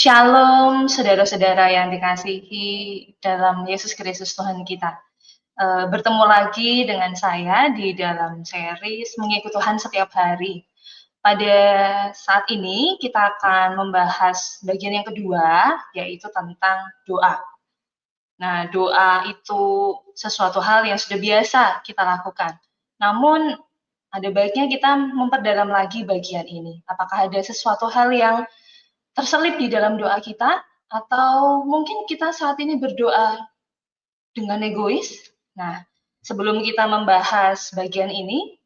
Shalom, saudara-saudara yang dikasihi dalam Yesus Kristus Tuhan kita. Bertemu lagi dengan saya di dalam series Mengikuti Tuhan Setiap Hari. Pada saat ini kita akan membahas bagian yang kedua, yaitu tentang doa. Nah, doa itu sesuatu hal yang sudah biasa kita lakukan. Namun, ada baiknya kita memperdalam lagi bagian ini. Apakah ada sesuatu hal yang terselip di dalam doa kita, atau mungkin kita saat ini berdoa dengan egois? Nah, sebelum kita membahas bagian ini,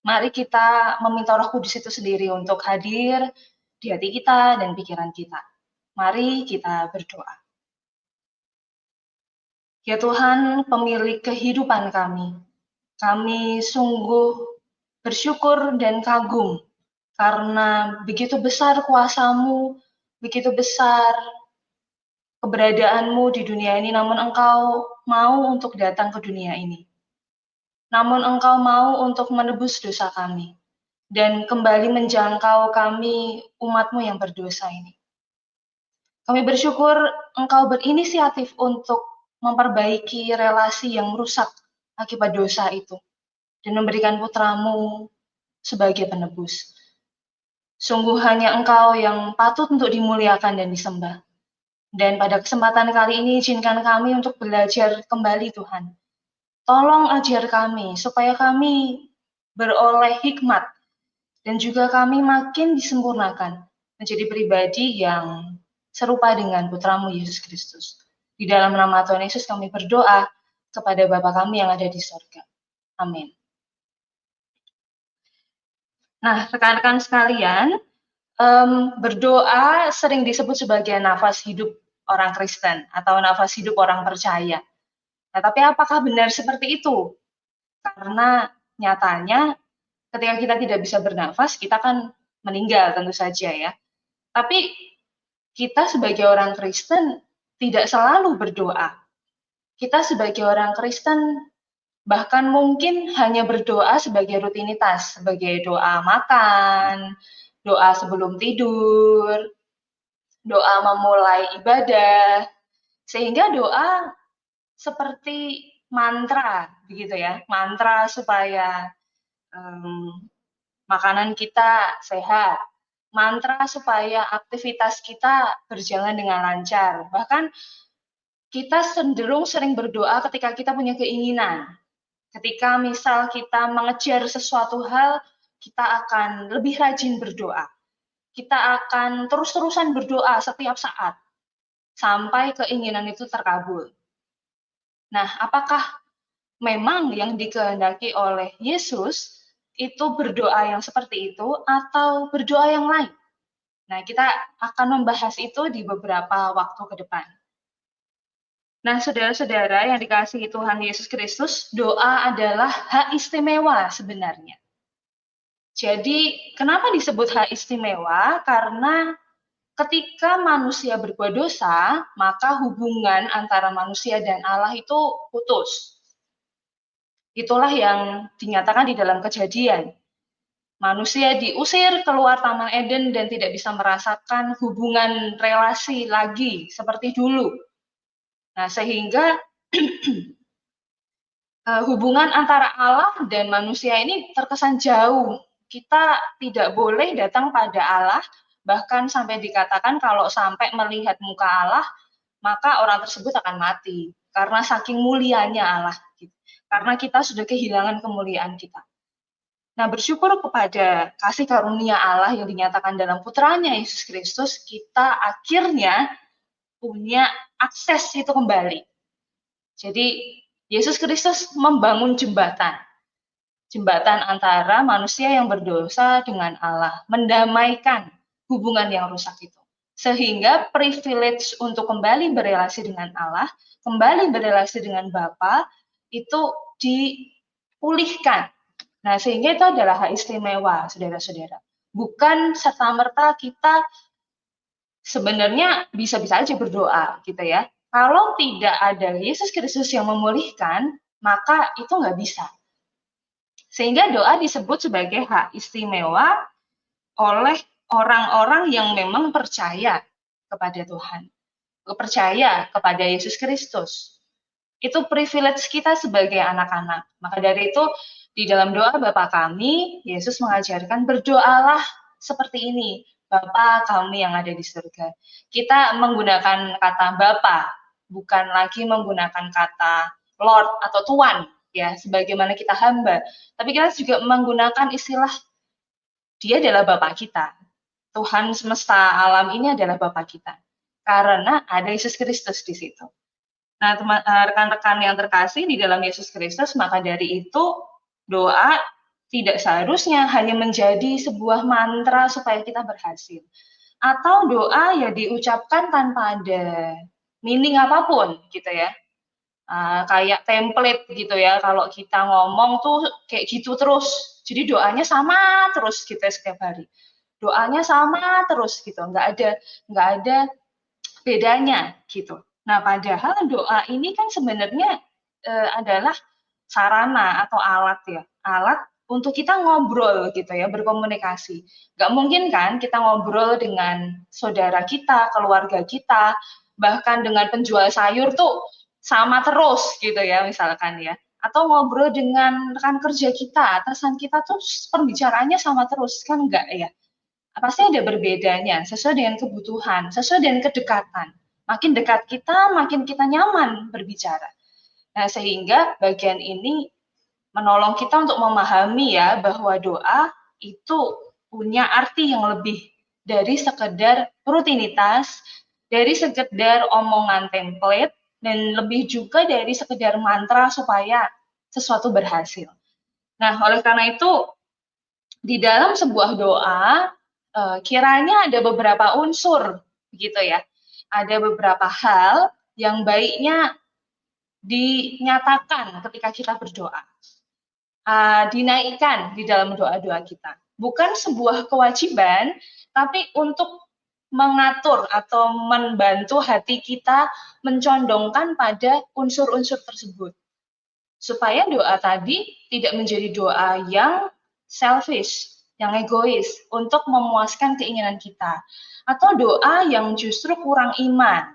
mari kita meminta Roh Kudus itu sendiri untuk hadir di hati kita dan pikiran kita. Mari kita berdoa. Ya Tuhan, pemilik kehidupan kami sungguh bersyukur dan kagum karena begitu besar kuasa-Mu, begitu besar keberadaanmu di dunia ini, namun Engkau mau untuk datang ke dunia ini. Namun Engkau mau untuk menebus dosa kami dan kembali menjangkau kami, umat-Mu yang berdosa ini. Kami bersyukur Engkau berinisiatif untuk memperbaiki relasi yang rusak akibat dosa itu dan memberikan putra-Mu sebagai penebus. Sungguh hanya Engkau yang patut untuk dimuliakan dan disembah. Dan pada kesempatan kali ini izinkan kami untuk belajar kembali Tuhan. Tolong ajar kami supaya kami beroleh hikmat dan juga kami makin disempurnakan menjadi pribadi yang serupa dengan Putra-Mu Yesus Kristus. Di dalam nama Tuhan Yesus kami berdoa kepada Bapa kami yang ada di sorga. Amin. Nah, rekan-rekan sekalian, berdoa sering disebut sebagai nafas hidup orang Kristen atau nafas hidup orang percaya. Nah, tapi apakah benar seperti itu? Karena nyatanya ketika kita tidak bisa bernafas, kita kan meninggal tentu saja ya. Tapi kita sebagai orang Kristen tidak selalu berdoa. Kita sebagai orang Kristen bahkan mungkin hanya berdoa sebagai rutinitas, sebagai doa makan, doa sebelum tidur, doa memulai ibadah, sehingga doa seperti mantra, begitu ya, mantra supaya makanan kita sehat, mantra supaya aktivitas kita berjalan dengan lancar. Bahkan kita cenderung sering berdoa ketika kita punya keinginan. Ketika misal kita mengejar sesuatu hal, kita akan lebih rajin berdoa. Kita akan terus-terusan berdoa setiap saat sampai keinginan itu terkabul. Nah, apakah memang yang dikehendaki oleh Yesus itu berdoa yang seperti itu atau berdoa yang lain? Nah, kita akan membahas itu di beberapa waktu ke depan. Nah, saudara-saudara yang dikasihi Tuhan Yesus Kristus, doa adalah hak istimewa sebenarnya. Jadi, kenapa disebut hak istimewa? Karena ketika manusia berbuat dosa, maka hubungan antara manusia dan Allah itu putus. Itulah yang dinyatakan di dalam Kejadian. Manusia diusir keluar Taman Eden dan tidak bisa merasakan hubungan relasi lagi seperti dulu. Nah, sehingga hubungan antara Allah dan manusia ini terkesan jauh. Kita tidak boleh datang pada Allah, bahkan sampai dikatakan kalau sampai melihat muka Allah, maka orang tersebut akan mati. Karena saking mulianya Allah. Karena kita sudah kehilangan kemuliaan kita. Nah, bersyukur kepada kasih karunia Allah yang dinyatakan dalam putranya Yesus Kristus, kita akhirnya punya akses itu kembali. Jadi, Yesus Kristus membangun jembatan. Jembatan antara manusia yang berdosa dengan Allah, mendamaikan hubungan yang rusak itu. Sehingga privilege untuk kembali berelasi dengan Allah, kembali berelasi dengan Bapa, itu dipulihkan. Nah, sehingga itu adalah hak istimewa, saudara-saudara. Bukan serta-merta kita sebenarnya bisa-bisa aja berdoa, gitu ya. Kalau tidak ada Yesus Kristus yang memulihkan, maka itu nggak bisa. Sehingga doa disebut sebagai hak istimewa oleh orang-orang yang memang percaya. kepada Tuhan, percaya kepada Yesus Kristus. Itu privilege kita sebagai anak-anak. Maka dari itu, di dalam doa Bapa kami, Yesus mengajarkan berdoalah seperti ini, Bapa kami yang ada di surga. Kita menggunakan kata Bapa, bukan lagi menggunakan kata Lord atau Tuan, ya, sebagaimana kita hamba. Tapi kita juga menggunakan istilah Dia adalah Bapa kita. Tuhan semesta alam ini adalah Bapa kita. Karena ada Yesus Kristus di situ. Nah, rekan-rekan yang terkasih di dalam Yesus Kristus, maka dari itu doa tidak seharusnya hanya menjadi sebuah mantra supaya kita berhasil. Atau doa ya diucapkan tanpa ada meaning apapun gitu ya. Kayak template gitu ya, kalau kita ngomong tuh kayak gitu terus. Jadi doanya sama terus gitu ya setiap hari. Doanya sama terus gitu, nggak ada bedanya gitu. Nah, padahal doa ini kan sebenarnya adalah sarana atau alat ya, alat untuk kita ngobrol gitu ya, berkomunikasi. Nggak mungkin kan kita ngobrol dengan saudara kita, keluarga kita, bahkan dengan penjual sayur tuh sama terus gitu ya, misalkan ya. Atau ngobrol dengan rekan kerja kita, atasan kita tuh pembicaraannya sama terus, kan enggak ya? Pasti ada berbedanya, sesuai dengan kebutuhan, sesuai dengan kedekatan. Makin dekat kita, makin kita nyaman berbicara. Nah, sehingga bagian ini menolong kita untuk memahami ya bahwa doa itu punya arti yang lebih dari sekedar rutinitas, dari sekedar omongan template, dan lebih juga dari sekedar mantra supaya sesuatu berhasil. Nah, oleh karena itu, di dalam sebuah doa, kiranya ada beberapa unsur, gitu ya. Ada beberapa hal yang baiknya dinyatakan ketika kita berdoa. Dinaikkan di dalam doa-doa kita. Bukan sebuah kewajiban, tapi untuk mengatur atau membantu hati kita mencondongkan pada unsur-unsur tersebut. Supaya doa tadi tidak menjadi doa yang selfish, yang egois, untuk memuaskan keinginan kita. Atau doa yang justru kurang iman,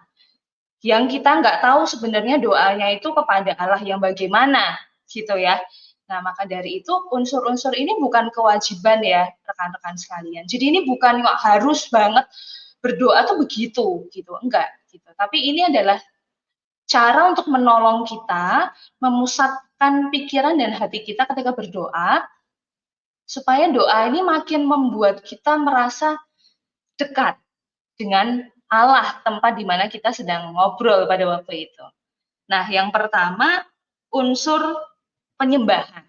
yang kita nggak tahu sebenarnya doanya itu kepada Allah yang bagaimana, gitu ya. Nah, maka dari itu unsur-unsur ini bukan kewajiban ya, rekan-rekan sekalian. Jadi ini bukan harus banget berdoa tuh begitu, gitu. Enggak, gitu. Tapi ini adalah cara untuk menolong kita memusatkan pikiran dan hati kita ketika berdoa, supaya doa ini makin membuat kita merasa dekat dengan Allah, tempat di mana kita sedang ngobrol pada waktu itu. Nah, yang pertama, unsur penyembahan.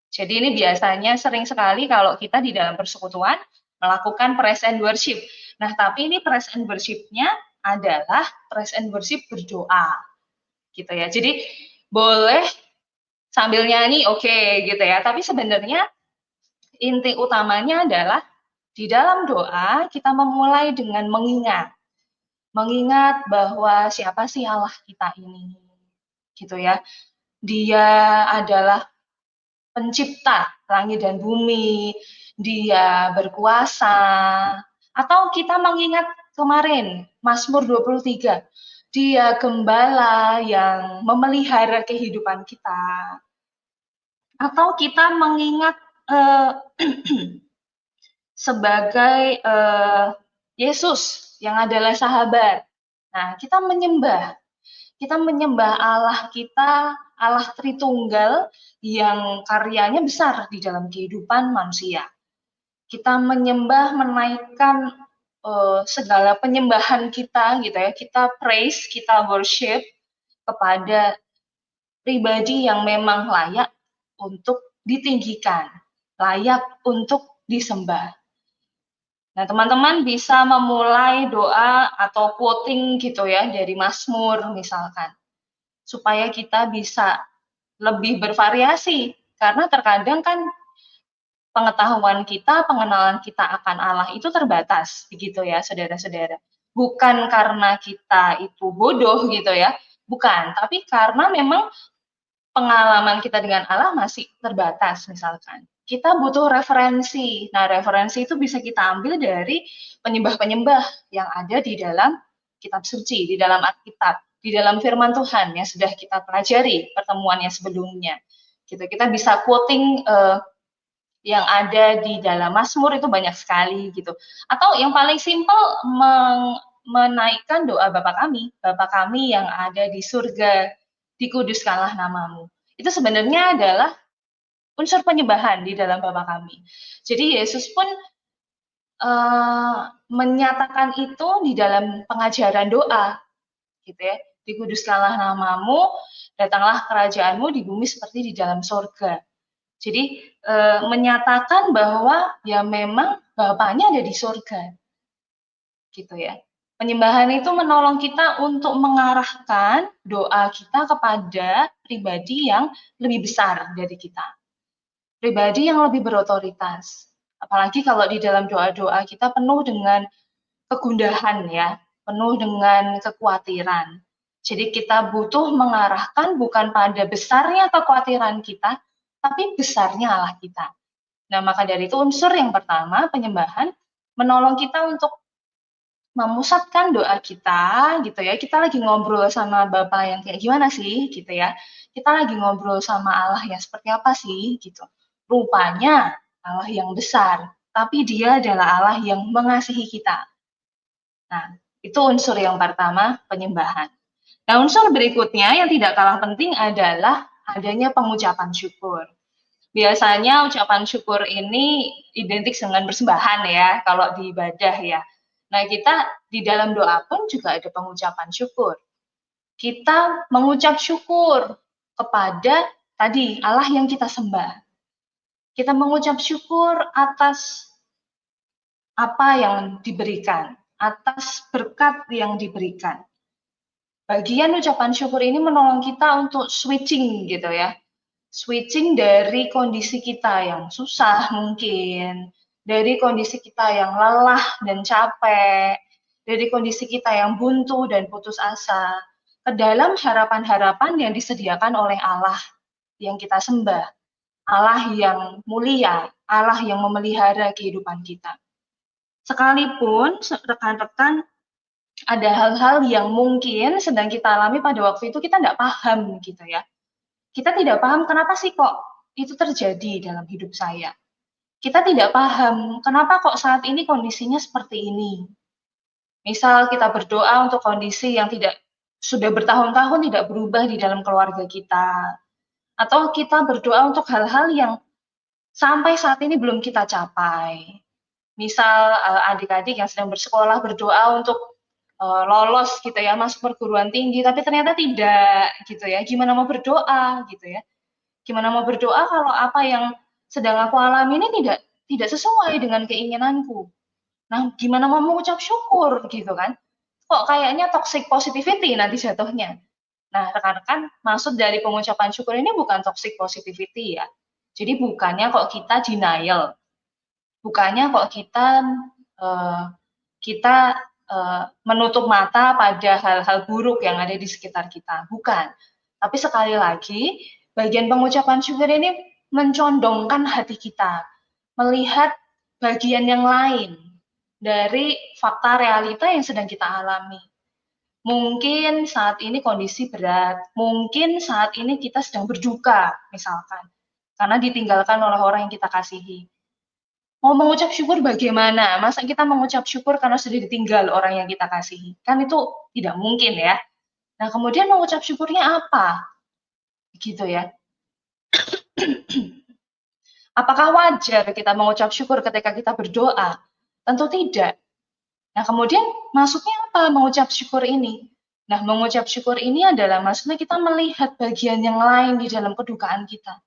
Jadi ini biasanya sering sekali kalau kita di dalam persekutuan melakukan praise and worship. Nah, tapi ini praise and worship-nya adalah praise and worship berdoa. Gitu ya. Jadi boleh sambil nyanyi oke gitu ya. Tapi sebenarnya inti utamanya adalah di dalam doa kita memulai dengan mengingat bahwa siapa sih Allah kita ini. Gitu ya. Dia adalah pencipta langit dan bumi, dia berkuasa. Atau kita mengingat kemarin Mazmur 23, dia gembala yang memelihara kehidupan kita. Atau kita mengingat sebagai Yesus yang adalah sahabat. Nah, kita menyembah Allah kita, Allah Tritunggal yang karyanya besar di dalam kehidupan manusia. Kita menyembah, menaikkan segala penyembahan kita gitu ya, kita praise, kita worship kepada pribadi yang memang layak untuk ditinggikan, layak untuk disembah. Nah, teman-teman bisa memulai doa atau quoting gitu ya dari Mazmur misalkan, supaya kita bisa lebih bervariasi, karena terkadang kan pengetahuan kita, pengenalan kita akan Allah itu terbatas, begitu ya, saudara-saudara. Bukan karena kita itu bodoh gitu ya, bukan, tapi karena memang pengalaman kita dengan Allah masih terbatas misalkan. kita butuh referensi. Nah, referensi itu bisa kita ambil dari penyembah-penyembah yang ada di dalam kitab suci, di dalam Alkitab, di dalam firman Tuhan yang sudah kita pelajari pertemuan yang sebelumnya. Gitu. Kita bisa quoting yang ada di dalam Mazmur itu banyak sekali gitu. Atau yang paling simpel menaikkan doa Bapa kami yang ada di surga, dikuduskanlah namamu. Itu sebenarnya adalah unsur penyembahan di dalam Bapa kami. Jadi Yesus pun menyatakan itu di dalam pengajaran doa, gitu ya. Dikuduskanlah namamu, datanglah kerajaanmu di bumi seperti di dalam surga. Jadi menyatakan bahwa ya memang Bapaknya ada di surga, gitu ya. Penyembahan itu menolong kita untuk mengarahkan doa kita kepada pribadi yang lebih besar dari kita. Pribadi yang lebih berotoritas. Apalagi kalau di dalam doa-doa kita penuh dengan kegundahan ya, penuh dengan kekhawatiran. Jadi kita butuh mengarahkan bukan pada besarnya kekhawatiran kita, tapi besarnya Allah kita. Nah, maka dari itu unsur yang pertama, penyembahan, menolong kita untuk memusatkan doa kita, gitu ya. Kita lagi ngobrol sama Bapak yang kayak gimana sih, gitu ya. Kita lagi ngobrol sama Allah yang seperti apa sih, gitu. Rupanya Allah yang besar, tapi dia adalah Allah yang mengasihi kita. Nah, itu unsur yang pertama, penyembahan. Nah, unsur berikutnya yang tidak kalah penting adalah adanya pengucapan syukur. Biasanya ucapan syukur ini identik dengan persembahan ya, kalau di ibadah ya. Nah, kita di dalam doa pun juga ada pengucapan syukur. Kita mengucap syukur kepada tadi Allah yang kita sembah. Kita mengucap syukur atas apa yang diberikan, atas berkat yang diberikan. Bagian ucapan syukur ini menolong kita untuk switching gitu ya. Switching dari kondisi kita yang susah mungkin, dari kondisi kita yang lelah dan capek, dari kondisi kita yang buntu dan putus asa, ke dalam harapan-harapan yang disediakan oleh Allah yang kita sembah, Allah yang mulia, Allah yang memelihara kehidupan kita. Sekalipun rekan-rekan ada hal-hal yang mungkin sedang kita alami pada waktu itu kita tidak paham gitu ya. Kita tidak paham kenapa sih kok itu terjadi dalam hidup saya. Kita tidak paham kenapa kok saat ini kondisinya seperti ini. Misal kita berdoa untuk kondisi yang tidak sudah bertahun-tahun tidak berubah di dalam keluarga kita. Atau kita berdoa untuk hal-hal yang sampai saat ini belum kita capai. Misal adik-adik yang sedang bersekolah berdoa untuk lolos gitu ya, masuk perguruan tinggi, tapi ternyata tidak gitu ya. Gimana mau berdoa gitu ya? Gimana mau berdoa kalau apa yang sedang aku alami ini tidak sesuai dengan keinginanku. Nah, gimana mau mengucap syukur gitu kan? Kok kayaknya toxic positivity nanti jatuhnya. Nah, rekan-rekan, maksud dari pengucapan syukur ini bukan toxic positivity ya. Jadi bukannya kok kita denial, bukannya kok kita menutup mata pada hal-hal buruk yang ada di sekitar kita, bukan. Tapi sekali lagi, bagian pengucapan syukur ini mencondongkan hati kita, melihat bagian yang lain dari fakta realita yang sedang kita alami. Mungkin saat ini kondisi berat, mungkin saat ini kita sedang berduka, misalkan, karena ditinggalkan oleh orang yang kita kasihi. Mau mengucap syukur bagaimana? Masa kita mengucap syukur karena sudah ditinggal orang yang kita kasihi? Kan itu tidak mungkin ya. Nah, kemudian mengucap syukurnya apa? Gitu ya. Apakah wajar kita mengucap syukur ketika kita berdoa? Tentu tidak. Nah, kemudian maksudnya apa mengucap syukur ini? Nah, mengucap syukur ini adalah maksudnya kita melihat bagian yang lain di dalam kedukaan kita.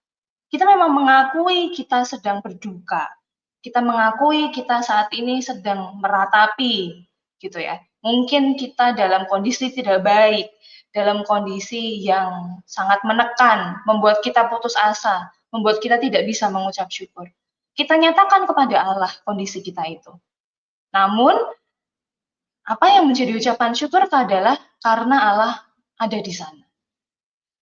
Kita memang mengakui kita sedang berduka. Kita mengakui kita saat ini sedang meratapi, gitu ya. Mungkin kita dalam kondisi tidak baik, dalam kondisi yang sangat menekan, membuat kita putus asa, membuat kita tidak bisa mengucap syukur. Kita nyatakan kepada Allah kondisi kita itu. Namun, apa yang menjadi ucapan syukur adalah karena Allah ada di sana.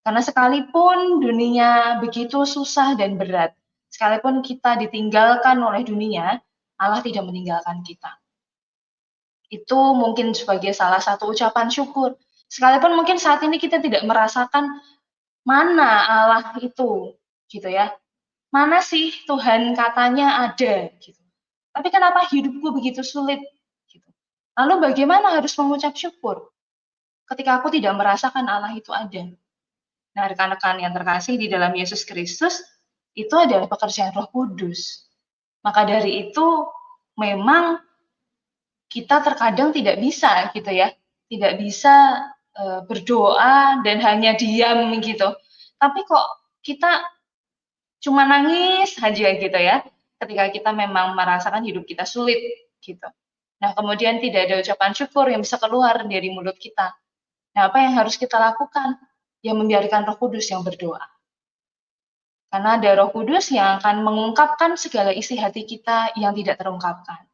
Karena sekalipun dunia begitu susah dan berat, Sekalipun kita ditinggalkan oleh dunia, Allah tidak meninggalkan kita. Itu mungkin sebagai salah satu ucapan syukur. Sekalipun mungkin saat ini kita tidak merasakan mana Allah itu, gitu ya. Mana sih Tuhan katanya ada, gitu. Tapi kenapa hidupku begitu sulit, gitu. Lalu bagaimana harus mengucap syukur ketika aku tidak merasakan Allah itu ada? Nah, rekan-rekan yang terkasih di dalam Yesus Kristus, itu adalah pekerjaan Roh Kudus. Maka dari itu, memang kita terkadang tidak bisa gitu ya, tidak bisa berdoa dan hanya diam gitu. Tapi kok kita cuma nangis aja gitu ya, ketika kita memang merasakan hidup kita sulit gitu. Nah, kemudian tidak ada ucapan syukur yang bisa keluar dari mulut kita. Nah, apa yang harus kita lakukan? Ya membiarkan Roh Kudus yang berdoa. Karena ada Roh Kudus yang akan mengungkapkan segala isi hati kita yang tidak terungkapkan.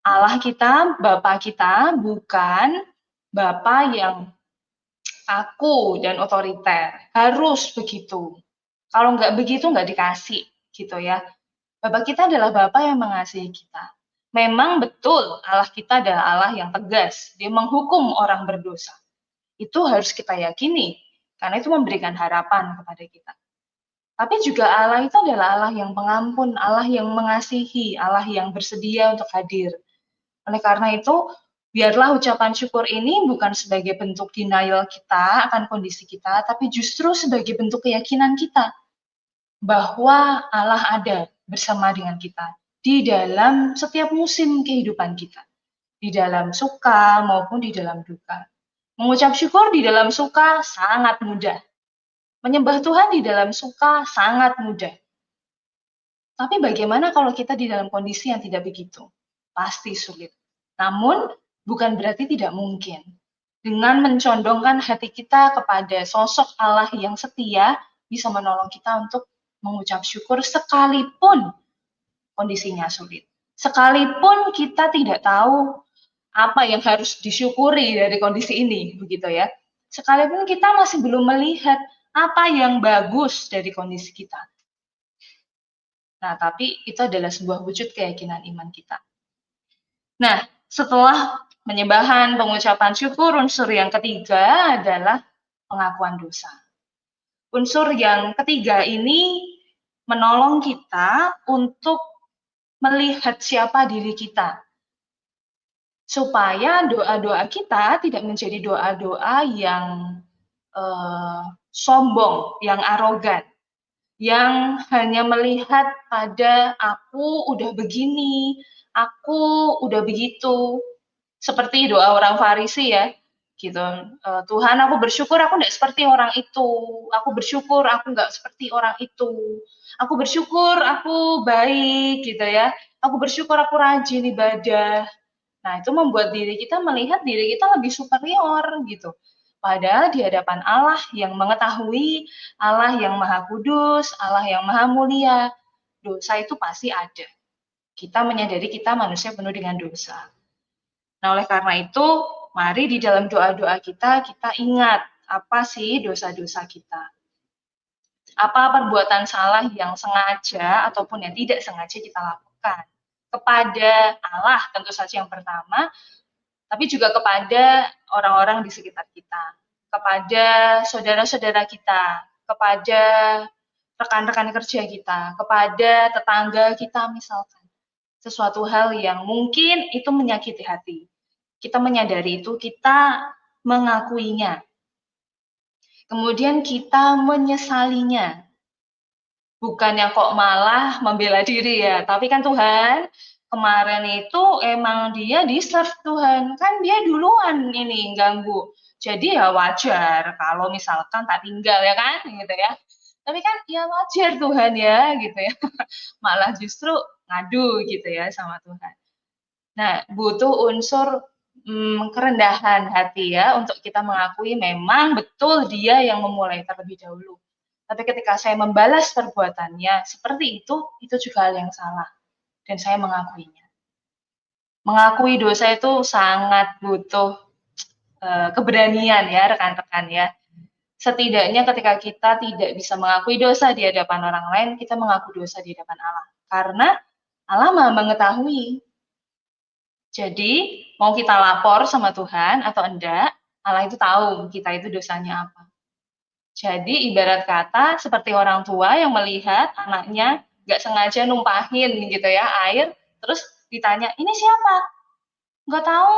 Allah kita, Bapa kita, bukan Bapa yang kaku dan otoriter. Harus begitu. Kalau nggak begitu, nggak dikasih, gitu ya. Bapa kita adalah Bapa yang mengasihi kita. Memang betul Allah kita adalah Allah yang tegas. Dia menghukum orang berdosa. Itu harus kita yakini, karena itu memberikan harapan kepada kita. Tapi juga Allah itu adalah Allah yang pengampun, Allah yang mengasihi, Allah yang bersedia untuk hadir. Oleh karena itu, biarlah ucapan syukur ini bukan sebagai bentuk denial kita akan kondisi kita, tapi justru sebagai bentuk keyakinan kita bahwa Allah ada bersama dengan kita di dalam setiap musim kehidupan kita, di dalam suka maupun di dalam duka. Mengucap syukur di dalam suka sangat mudah. Menyembah Tuhan di dalam suka sangat mudah. Tapi bagaimana kalau kita di dalam kondisi yang tidak begitu? Pasti sulit. Namun, bukan berarti tidak mungkin. Dengan mencondongkan hati kita kepada sosok Allah yang setia, bisa menolong kita untuk mengucap syukur sekalipun kondisinya sulit. Sekalipun kita tidak tahu apa yang harus disyukuri dari kondisi ini, begitu ya. Sekalipun kita masih belum melihat apa yang bagus dari kondisi kita. Nah, tapi itu adalah sebuah wujud keyakinan iman kita. Nah, setelah penyembahan, pengucapan syukur, unsur yang ketiga adalah pengakuan dosa. Unsur yang ketiga ini menolong kita untuk melihat siapa diri kita, supaya doa-doa kita tidak menjadi doa-doa yang sombong, yang arogan, yang hanya melihat pada aku udah begini, aku udah begitu, seperti doa orang Farisi ya, gitu. Tuhan, aku bersyukur aku nggak seperti orang itu, aku bersyukur aku nggak seperti orang itu, aku bersyukur aku baik gitu ya, aku bersyukur aku rajin ibadah. Nah, itu membuat diri kita melihat diri kita lebih superior gitu. Padahal di hadapan Allah yang mengetahui, Allah yang Maha Kudus, Allah yang Maha Mulia, dosa itu pasti ada. Kita menyadari kita manusia penuh dengan dosa. Nah, oleh karena itu, mari di dalam doa-doa kita, kita ingat apa sih dosa-dosa kita. Apa perbuatan salah yang sengaja ataupun yang tidak sengaja kita lakukan. Kepada Allah tentu saja yang pertama, tapi juga kepada orang-orang di sekitar kita, kepada saudara-saudara kita, kepada rekan-rekan kerja kita, kepada tetangga kita misalkan. Sesuatu hal yang mungkin itu menyakiti hati. Kita menyadari itu, kita mengakuinya. Kemudian kita menyesalinya. Bukannya kok malah membela diri ya, tapi kan Tuhan kemarin itu emang dia deserve Tuhan, kan dia duluan ini ganggu. Jadi ya wajar kalau misalkan tak tinggal ya kan, gitu ya. Tapi kan ya wajar Tuhan ya, gitu ya. Malah justru ngadu gitu ya sama Tuhan. Nah, butuh unsur kerendahan hati ya untuk kita mengakui memang betul dia yang memulai terlebih dahulu. Tapi ketika saya membalas perbuatannya seperti itu juga hal yang salah. Dan saya mengakuinya. Mengakui dosa itu sangat butuh keberanian ya rekan-rekan ya. Setidaknya ketika kita tidak bisa mengakui dosa di hadapan orang lain, kita mengaku dosa di hadapan Allah. Karena Allah Maha mengetahui. Jadi, mau kita lapor sama Tuhan atau enggak, Allah itu tahu kita itu dosanya apa. Jadi, ibarat kata seperti orang tua yang melihat anaknya nggak sengaja numpahin gitu ya air, terus ditanya, ini siapa? Nggak tahu,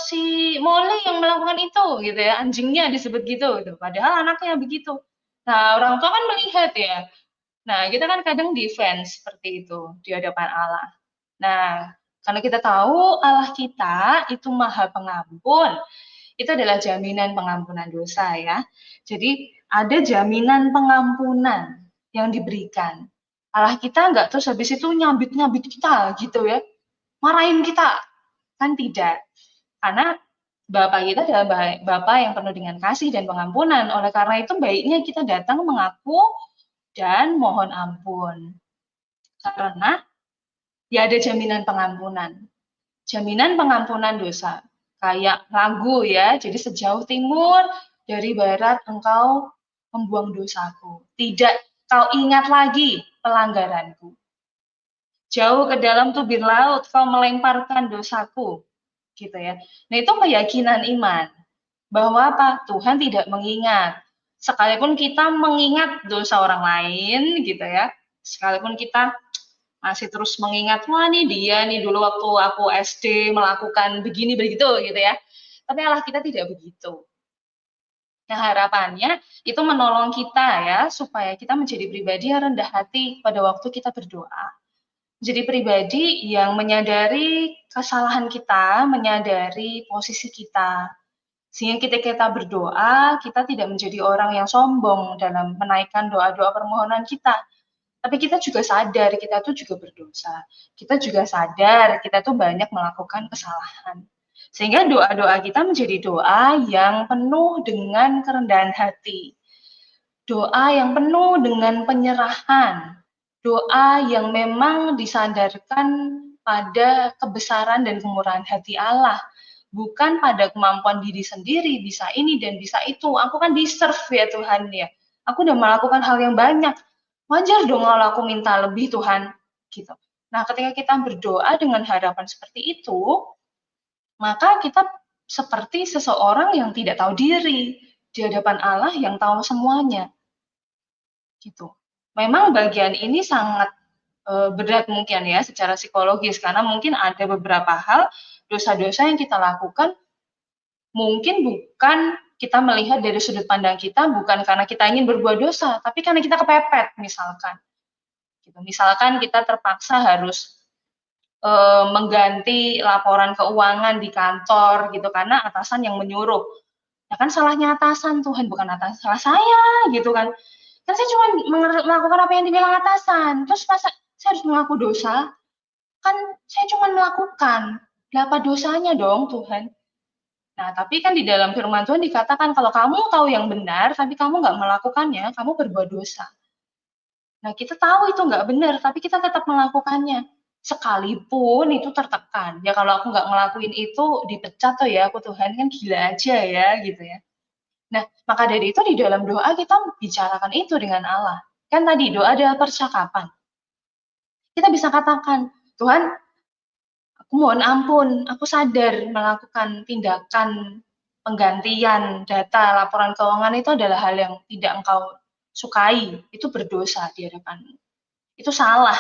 si Molly yang melakukan itu gitu ya, anjingnya disebut gitu, gitu. Padahal anaknya begitu. Nah, orang tua kan melihat ya. Nah, kita kan kadang defense seperti itu di hadapan Allah. Nah, karena kita tahu Allah kita itu Maha Pengampun, itu adalah jaminan pengampunan dosa ya. Jadi ada jaminan pengampunan yang diberikan. Allah kita nggak terus habis itu nyambit-nyambit kita gitu ya, marahin kita, kan tidak. Karena Bapak kita adalah Bapak yang penuh dengan kasih dan pengampunan. Oleh karena itu baiknya kita datang mengaku dan mohon ampun. Karena ya ada jaminan pengampunan. Jaminan pengampunan dosa. Kayak lagu ya, jadi sejauh timur dari barat engkau membuang dosaku. Tidak kau ingat lagi pelanggaranku. Jauh ke dalam tubir laut kau melemparkan dosaku. Gitu ya. Nah, itu keyakinan iman bahwa apa? Tuhan tidak mengingat. Sekalipun kita mengingat dosa orang lain gitu ya. Sekalipun kita masih terus mengingat, wah nih dia nih dulu waktu aku SD melakukan begini begitu gitu ya. Tapi Allah kita tidak begitu. Nah, harapannya itu menolong kita ya supaya kita menjadi pribadi yang rendah hati pada waktu kita berdoa. Jadi pribadi yang menyadari kesalahan kita, menyadari posisi kita. Sehingga ketika kita berdoa, kita tidak menjadi orang yang sombong dalam menaikkan doa-doa permohonan kita. Tapi kita juga sadar kita tuh juga berdosa. Kita juga sadar kita tuh banyak melakukan kesalahan. Sehingga doa-doa kita menjadi doa yang penuh dengan kerendahan hati. Doa yang penuh dengan penyerahan. Doa yang memang disandarkan pada kebesaran dan kemurahan hati Allah. Bukan pada kemampuan diri sendiri, bisa ini dan bisa itu. Aku kan deserve ya Tuhan ya. Aku udah melakukan hal yang banyak. Wajar dong kalau aku minta lebih Tuhan. Gitu. Nah, ketika kita berdoa dengan harapan seperti itu, maka kita seperti seseorang yang tidak tahu diri di hadapan Allah yang tahu semuanya. Gitu. Memang bagian ini sangat berat mungkin ya secara psikologis karena mungkin ada beberapa hal dosa-dosa yang kita lakukan mungkin bukan kita melihat dari sudut pandang kita bukan karena kita ingin berbuat dosa, tapi karena kita kepepet misalkan. Gitu. Misalkan kita terpaksa harus mengganti laporan keuangan di kantor gitu karena atasan yang menyuruh. Ya kan salahnya atasan Tuhan bukan atas salah saya gitu kan. Kan saya cuma melakukan apa yang dibilang atasan. Terus masa saya harus mengaku dosa? Kan saya cuma melakukan. Apa dosanya dong Tuhan? Nah, tapi kan di dalam firman Tuhan dikatakan kalau kamu tahu yang benar, tapi kamu nggak melakukannya, kamu berbuat dosa. Nah, kita tahu itu nggak benar, tapi kita tetap melakukannya. Sekalipun itu tertekan. Ya kalau aku nggak ngelakuin itu, dipecat tuh ya, aku Tuhan kan gila aja ya, gitu ya. Nah, maka dari itu di dalam doa kita bicarakan itu dengan Allah. Kan tadi doa adalah percakapan. Kita bisa katakan, Tuhan, aku mohon ampun, aku sadar melakukan tindakan penggantian data laporan keuangan itu adalah hal yang tidak engkau sukai, itu berdosa di hadapanmu. Itu salah.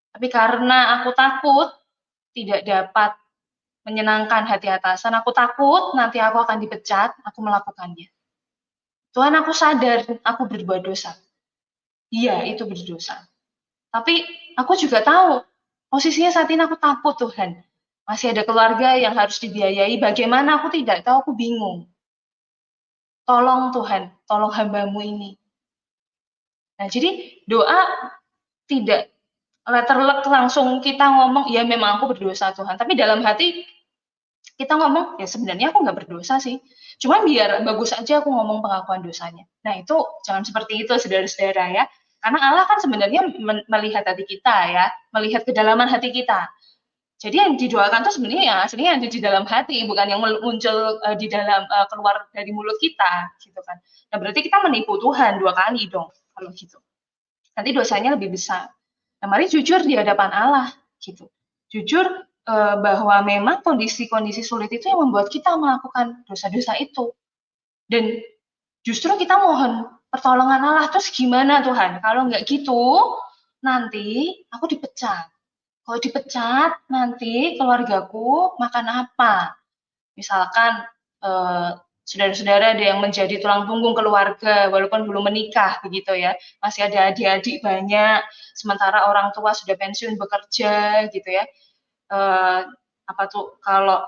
Tapi karena aku takut tidak dapat menyenangkan hati atasan, aku takut nanti aku akan dipecat, aku melakukannya. Tuhan, aku sadar aku berbuat dosa. Iya, itu berdosa. Tapi aku juga tahu, posisinya saat ini aku takut Tuhan. Masih ada keluarga yang harus dibiayai, bagaimana aku tidak tahu, aku bingung. Tolong Tuhan, tolong hambamu ini. Nah, jadi doa tidak letterlek langsung kita ngomong, ya memang aku berdosa Tuhan. Tapi dalam hati kita ngomong, ya sebenarnya aku nggak berdosa sih. Cuman biar bagus aja aku ngomong pengakuan dosanya. Nah, itu jangan seperti itu, saudara-saudara ya. Karena Allah kan sebenarnya melihat hati kita ya, melihat kedalaman hati kita. Jadi yang didoakan tuh sebenarnya ya aslinya ada di dalam hati, bukan yang muncul di dalam keluar dari mulut kita, gitu kan. Nah berarti kita menipu Tuhan 2 kali dong kalau gitu. Nanti dosanya lebih besar. Nah mari jujur di hadapan Allah, gitu. Jujur bahwa memang kondisi-kondisi sulit itu yang membuat kita melakukan dosa-dosa itu. Dan justru kita mohon pertolongan Allah, terus gimana Tuhan? Kalau nggak gitu, nanti aku dipecat. Kalau dipecat, nanti keluargaku makan apa? Misalkan saudara-saudara ada yang menjadi tulang punggung keluarga walaupun belum menikah begitu ya, masih ada adik-adik banyak, sementara orang tua sudah pensiun bekerja gitu ya. Apa tuh kalau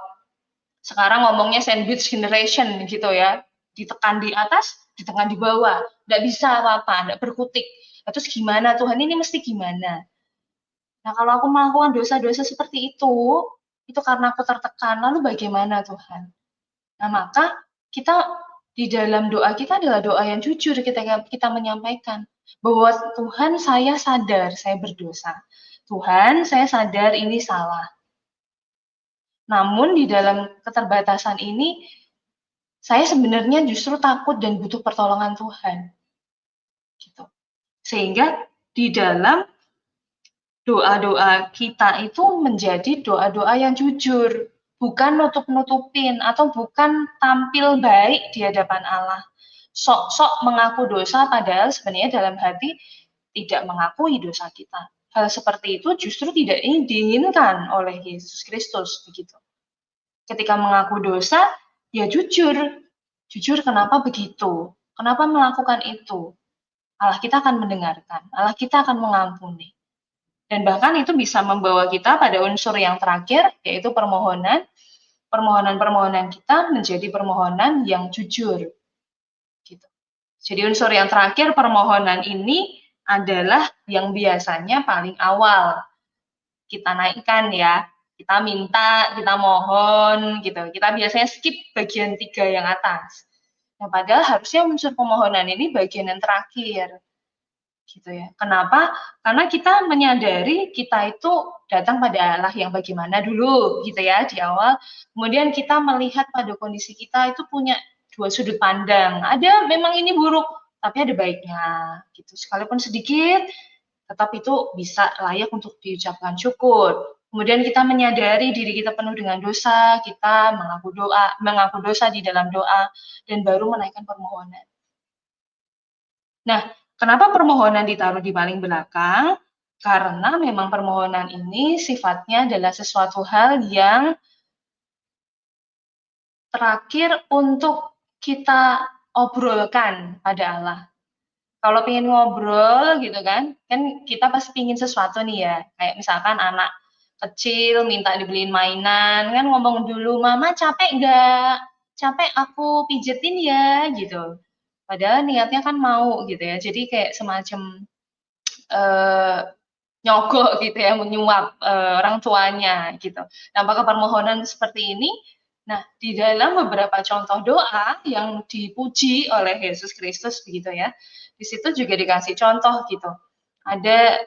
sekarang ngomongnya sandwich generation gitu ya, ditekan di atas, ditekan di bawah, nggak bisa apa-apa, nggak berkutik. Terus gimana Tuhan ini mesti gimana? Nah, kalau aku melakukan dosa-dosa seperti itu karena aku tertekan, lalu bagaimana Tuhan? Nah, maka kita di dalam doa kita adalah doa yang jujur ketika kita menyampaikan bahwa Tuhan saya sadar saya berdosa. Tuhan saya sadar ini salah. Namun di dalam keterbatasan ini, saya sebenarnya justru takut dan butuh pertolongan Tuhan. Gitu. Sehingga di dalam doa-doa kita itu menjadi doa-doa yang jujur, bukan nutup-nutupin atau bukan tampil baik di hadapan Allah. Sok-sok mengaku dosa padahal sebenarnya dalam hati tidak mengakui dosa kita. Hal seperti itu justru tidak diinginkan oleh Yesus Kristus begitu. Ketika mengaku dosa, ya jujur. Jujur kenapa begitu? Kenapa melakukan itu? Allah kita akan mendengarkan, Allah kita akan mengampuni. Dan bahkan itu bisa membawa kita pada unsur yang terakhir, yaitu permohonan. Permohonan-permohonan kita menjadi permohonan yang jujur. Gitu. Jadi unsur yang terakhir permohonan ini adalah yang biasanya paling awal kita naikkan ya. Kita minta, kita mohon gitu. Kita biasanya skip bagian 3 yang atas. Nah, padahal harusnya unsur pemohonan ini bagian yang terakhir. Gitu ya. Kenapa? Karena kita menyadari kita itu datang pada Allah yang bagaimana dulu gitu ya di awal. Kemudian kita melihat pada kondisi kita itu punya 2 sudut pandang. Ada memang ini buruk, tapi ada baiknya gitu. Sekalipun sedikit, tetap itu bisa layak untuk diucapkan syukur. Kemudian kita menyadari diri kita penuh dengan dosa, kita mengaku dosa di dalam doa, dan baru menaikkan permohonan. Nah, kenapa permohonan ditaruh di paling belakang? Karena memang permohonan ini sifatnya adalah sesuatu hal yang terakhir untuk kita obrolkan pada Allah. Kalau pengen ngobrol gitu kan kita pasti pingin sesuatu nih ya, kayak misalkan anak kecil minta dibeliin mainan, kan ngomong dulu, "Mama capek nggak? Capek aku pijetin ya?" Gitu. Padahal niatnya kan mau gitu ya, jadi kayak semacam, nyogok gitu ya, menyuap, orang tuanya gitu. Nah, maka permohonan seperti ini, nah di dalam beberapa contoh doa yang dipuji oleh Yesus Kristus begitu ya, di situ juga dikasih contoh gitu. Ada,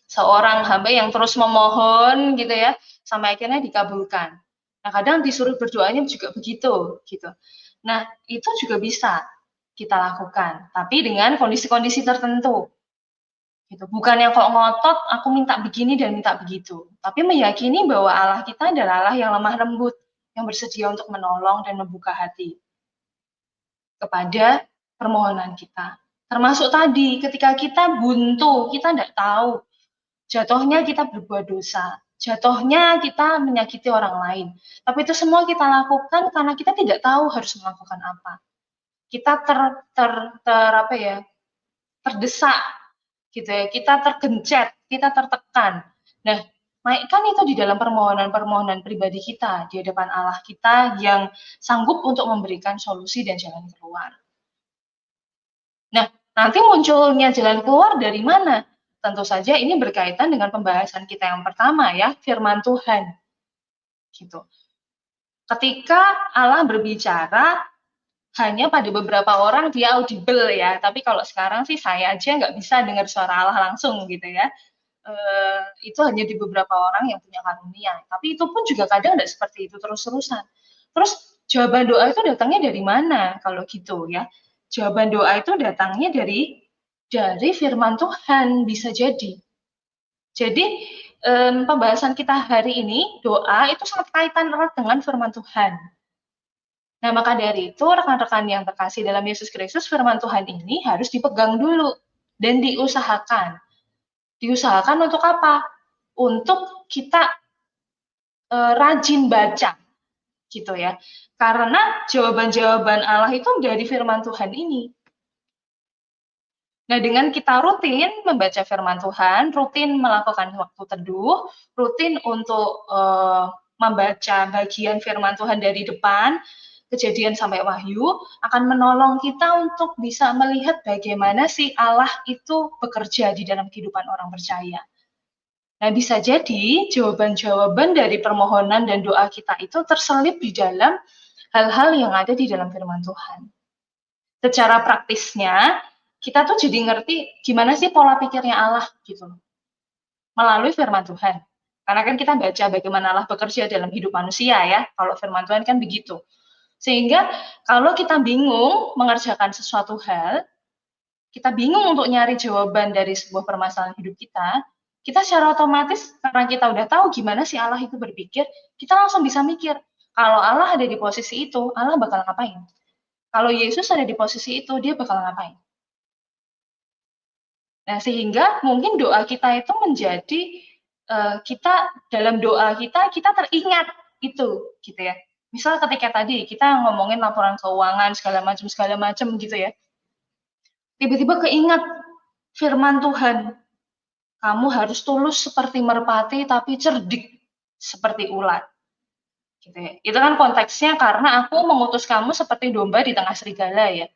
seorang hamba yang terus memohon gitu ya, sampai akhirnya dikabulkan. Nah, kadang disuruh berdoanya juga begitu, gitu. Nah, itu juga bisa kita lakukan, tapi dengan kondisi-kondisi tertentu. Gitu. Bukan yang kok ngotot, aku minta begini dan minta begitu. Tapi meyakini bahwa Allah kita adalah Allah yang lemah lembut, yang bersedia untuk menolong dan membuka hati kepada permohonan kita. Termasuk tadi, ketika kita buntu, kita tidak tahu, jatuhnya kita berbuat dosa, jatuhnya kita menyakiti orang lain. Tapi itu semua kita lakukan karena kita tidak tahu harus melakukan apa. Kita terdesak gitu ya, kita tergencet, kita tertekan. Nah, naikkan itu di dalam permohonan-permohonan pribadi kita di hadapan Allah kita yang sanggup untuk memberikan solusi dan jalan keluar. Nah, nanti munculnya jalan keluar dari mana? Tentu saja ini berkaitan dengan pembahasan kita yang pertama ya, firman Tuhan. Gitu. Ketika Allah berbicara, hanya pada beberapa orang dia audible ya, tapi kalau sekarang sih saya aja nggak bisa dengar suara Allah langsung gitu ya. itu hanya di beberapa orang yang punya karunia. Tapi itu pun juga kadang tidak seperti itu terus-terusan. Terus jawaban doa itu datangnya dari mana kalau gitu ya? Jawaban doa itu datangnya dari firman Tuhan bisa jadi. Jadi pembahasan kita hari ini doa itu sangat kaitan erat dengan firman Tuhan. Nah, maka dari itu rekan-rekan yang terkasih dalam Yesus Kristus, firman Tuhan ini harus dipegang dulu dan diusahakan. Diusahakan untuk apa? Untuk kita rajin baca, gitu ya. Karena jawaban-jawaban Allah itu dari firman Tuhan ini. Nah, dengan kita rutin membaca firman Tuhan, rutin melakukan waktu teduh, rutin untuk membaca bagian firman Tuhan dari depan, Kejadian sampai Wahyu, akan menolong kita untuk bisa melihat bagaimana sih Allah itu bekerja di dalam kehidupan orang percaya. Nah, bisa jadi jawaban-jawaban dari permohonan dan doa kita itu terselip di dalam hal-hal yang ada di dalam firman Tuhan. Secara praktisnya, kita tuh jadi ngerti gimana sih pola pikirnya Allah gitu melalui firman Tuhan. Karena kan kita baca bagaimana Allah bekerja dalam hidup manusia ya. Kalau firman Tuhan kan begitu. Sehingga kalau kita bingung mengerjakan sesuatu hal, kita bingung untuk nyari jawaban dari sebuah permasalahan hidup kita secara otomatis karena kita udah tahu gimana sih Allah itu berpikir, kita langsung bisa mikir, kalau Allah ada di posisi itu, Allah bakal ngapain? Kalau Yesus ada di posisi itu, dia bakal ngapain? Nah, sehingga mungkin doa kita itu menjadi kita dalam doa kita teringat itu gitu ya. Misal ketika tadi kita ngomongin laporan keuangan segala macam gitu ya. Tiba-tiba keingat firman Tuhan. Kamu harus tulus seperti merpati tapi cerdik seperti ular. Gitu ya. Itu kan konteksnya karena aku mengutus kamu seperti domba di tengah serigala ya.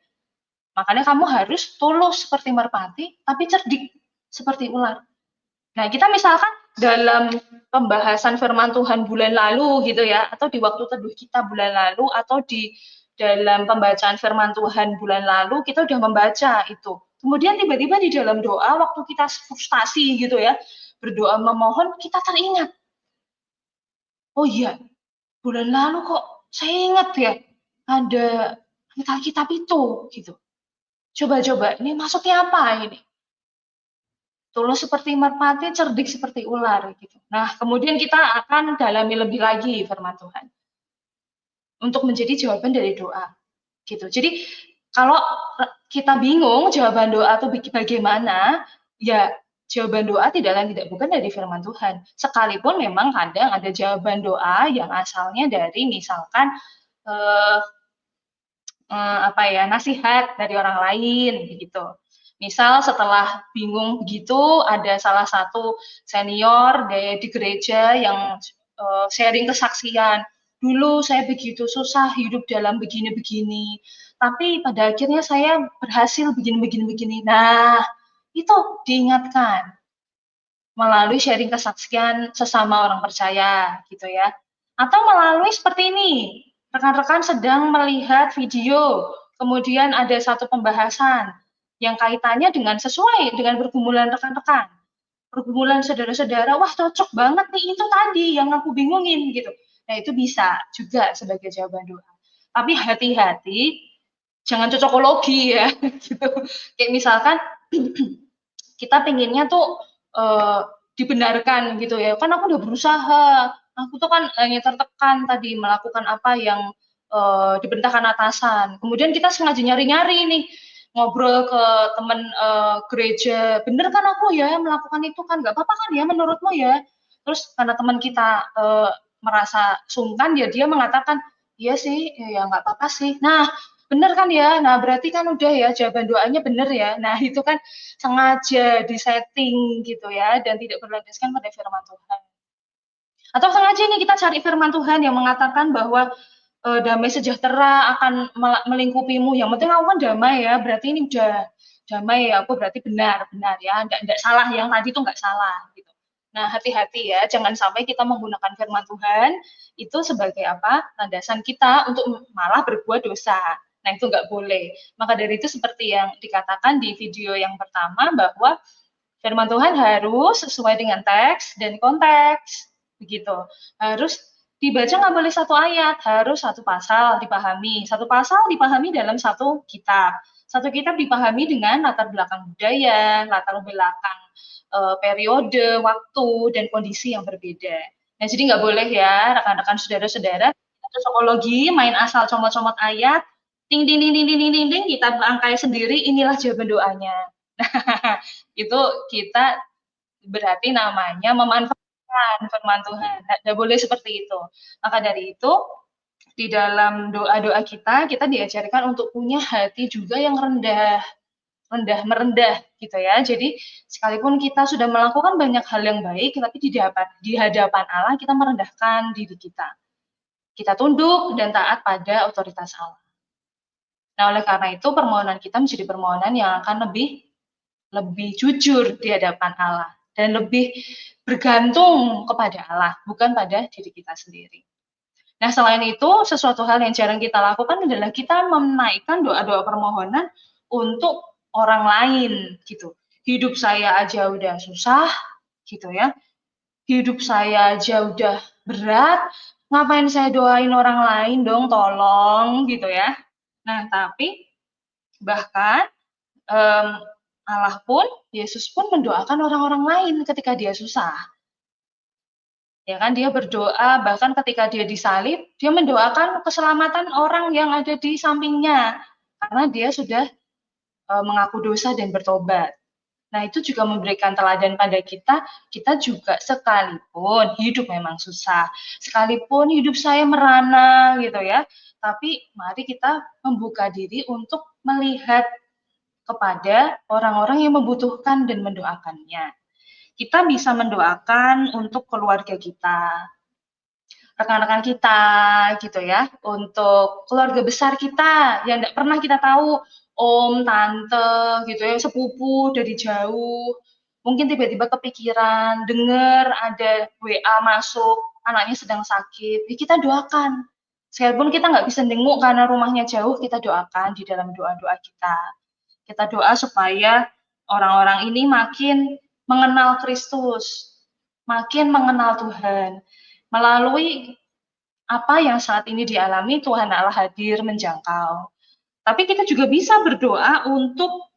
Makanya kamu harus tulus seperti merpati tapi cerdik seperti ular. Nah, kita misalkan dalam pembahasan firman Tuhan bulan lalu gitu ya, atau di waktu teduh kita bulan lalu, atau di dalam pembacaan firman Tuhan bulan lalu, kita udah membaca itu. Kemudian tiba-tiba di dalam doa, waktu kita frustasi gitu ya, berdoa memohon, kita teringat. Oh iya, bulan lalu kok saya ingat ya, ada Alkitab itu, gitu. Coba-coba, ini maksudnya apa ini? Tulus seperti merpati, cerdik seperti ular gitu. Nah, kemudian kita akan dalami lebih lagi firman Tuhan untuk menjadi jawaban dari doa gitu. Jadi kalau kita bingung jawaban doa itu bagaimana, ya jawaban doa tidak lain tidak bukan dari firman Tuhan. Sekalipun memang kadang ada jawaban doa yang asalnya dari misalkan apa ya, nasihat dari orang lain gitu. Misal setelah bingung begitu, ada salah satu senior di gereja yang sharing kesaksian. Dulu saya begitu susah hidup dalam begini-begini, tapi pada akhirnya saya berhasil begini-begini-begini. Nah, itu diingatkan melalui sharing kesaksian sesama orang percaya gitu ya. Atau melalui seperti ini, rekan-rekan sedang melihat video, kemudian ada satu pembahasan yang kaitannya dengan sesuai dengan pergumulan rekan-rekan. Pergumulan saudara-saudara, wah cocok banget nih itu tadi yang aku bingungin gitu. Nah, itu bisa juga sebagai jawaban doa. Tapi hati-hati, jangan cocokologi ya gitu. Kayak misalkan kita pengennya tuh dibenarkan gitu ya. Kan aku udah berusaha, aku tuh kan hanya tertekan tadi melakukan apa yang diperintahkan atasan. Kemudian kita sengaja nyari-nyari nih, ngobrol ke teman gereja, bener kan aku ya melakukan itu kan, nggak apa-apa kan ya menurutmu ya? Terus karena teman kita merasa sungkan, ya dia mengatakan, iya sih, ya nggak apa-apa sih. Nah, bener kan ya? Nah, berarti kan udah ya jawaban doanya bener ya. Nah, itu kan sengaja disetting gitu ya dan tidak berlandaskan pada firman Tuhan. Atau sengaja nih kita cari firman Tuhan yang mengatakan bahwa damai sejahtera akan melingkupimu. Yang penting aku kan damai ya, berarti ini udah damai ya, aku berarti benar, benar ya, enggak salah, yang tadi itu enggak salah gitu. Nah, hati-hati ya, jangan sampai kita menggunakan firman Tuhan itu sebagai apa? Landasan kita untuk malah berbuat dosa. Nah, itu enggak boleh. Maka dari itu seperti yang dikatakan di video yang pertama bahwa Firman Tuhan harus sesuai dengan teks dan konteks, begitu. Harus dibaca nggak boleh satu ayat, harus satu pasal dipahami. Satu pasal dipahami dalam satu kitab. Satu kitab dipahami dengan latar belakang budaya, latar belakang periode, waktu, dan kondisi yang berbeda. Nah, jadi nggak boleh ya, rekan-rekan saudara-saudara, psikologi, main asal comot-comot ayat, ting ting ting ting ting ting ting, kita angkai sendiri, inilah jawaban doanya. Nah, itu kita berarti namanya memanfaatkan firman Tuhan. Tidak boleh seperti itu. Maka dari itu, di dalam doa-doa kita diajarkan untuk punya hati juga yang rendah, merendah gitu ya. Jadi sekalipun kita sudah melakukan banyak hal yang baik, tapi di hadapan Allah kita merendahkan diri kita. Kita tunduk dan taat pada otoritas Allah. Nah, oleh karena itu permohonan kita menjadi permohonan yang akan lebih jujur di hadapan Allah dan lebih bergantung kepada Allah, bukan pada diri kita sendiri. Nah, selain itu, sesuatu hal yang jarang kita lakukan adalah kita menaikkan doa-doa permohonan untuk orang lain, gitu. Hidup saya aja udah susah, gitu ya. Hidup saya aja udah berat, ngapain saya doain orang lain dong, tolong, gitu ya. Nah, tapi bahkan Allah pun, Yesus pun mendoakan orang-orang lain ketika dia susah. Ya kan, dia berdoa, bahkan ketika dia disalib, dia mendoakan keselamatan orang yang ada di sampingnya, karena dia sudah mengaku dosa dan bertobat. Nah, itu juga memberikan teladan pada kita, kita juga sekalipun hidup memang susah, sekalipun hidup saya merana gitu ya, tapi mari kita membuka diri untuk melihat kepada orang-orang yang membutuhkan dan mendoakannya. Kita bisa mendoakan untuk keluarga kita, rekan-rekan kita gitu ya, untuk keluarga besar kita yang tidak pernah kita tahu, om, tante gitu ya, sepupu dari jauh, mungkin tiba-tiba kepikiran, dengar ada WA masuk, anaknya sedang sakit, ya kita doakan. Sekalipun kita nggak bisa nengok karena rumahnya jauh, kita doakan di dalam doa-doa kita. Kita doa supaya orang-orang ini makin mengenal Kristus, makin mengenal Tuhan. Melalui apa yang saat ini dialami, Tuhan Allah hadir menjangkau. Tapi kita juga bisa berdoa untuk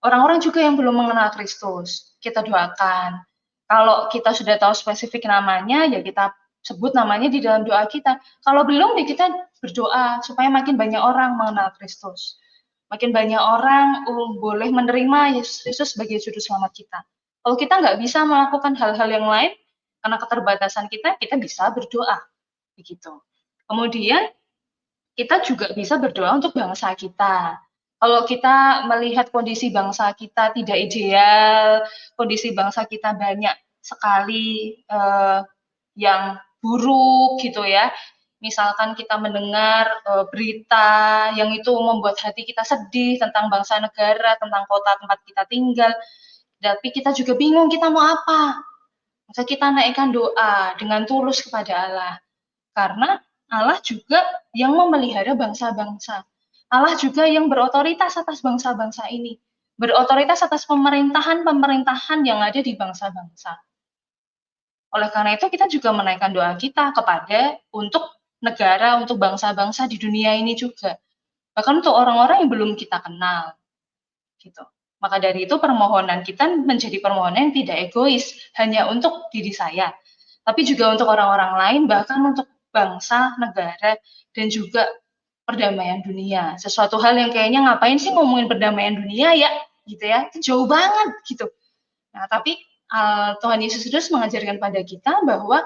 orang-orang juga yang belum mengenal Kristus. Kita doakan. Kalau kita sudah tahu spesifik namanya, ya kita sebut namanya di dalam doa kita. Kalau belum, ya kita berdoa supaya makin banyak orang mengenal Kristus. Makin banyak orang boleh menerima Yesus Kristus sebagai juru selamat kita. Kalau kita nggak bisa melakukan hal-hal yang lain, karena keterbatasan kita bisa berdoa. Begitu. Kemudian, kita juga bisa berdoa untuk bangsa kita. Kalau kita melihat kondisi bangsa kita tidak ideal, kondisi bangsa kita banyak sekali yang buruk gitu ya. Misalkan kita mendengar berita yang itu membuat hati kita sedih tentang bangsa negara, tentang kota tempat kita tinggal, tapi kita juga bingung kita mau apa. Maka kita naikkan doa dengan tulus kepada Allah. Karena Allah juga yang memelihara bangsa-bangsa. Allah juga yang berotoritas atas bangsa-bangsa ini. Berotoritas atas pemerintahan-pemerintahan yang ada di bangsa-bangsa. Oleh karena itu kita juga menaikkan doa kita kepada untuk negara, untuk bangsa-bangsa di dunia ini juga. Bahkan untuk orang-orang yang belum kita kenal. Gitu. Maka dari itu permohonan kita menjadi permohonan yang tidak egois, hanya untuk diri saya, tapi juga untuk orang-orang lain, bahkan untuk bangsa, negara, dan juga perdamaian dunia. Sesuatu hal yang kayaknya ngapain sih ngomongin perdamaian dunia ya, gitu ya, itu jauh banget gitu. Nah, tapi Tuhan Yesus Kristus mengajarkan pada kita bahwa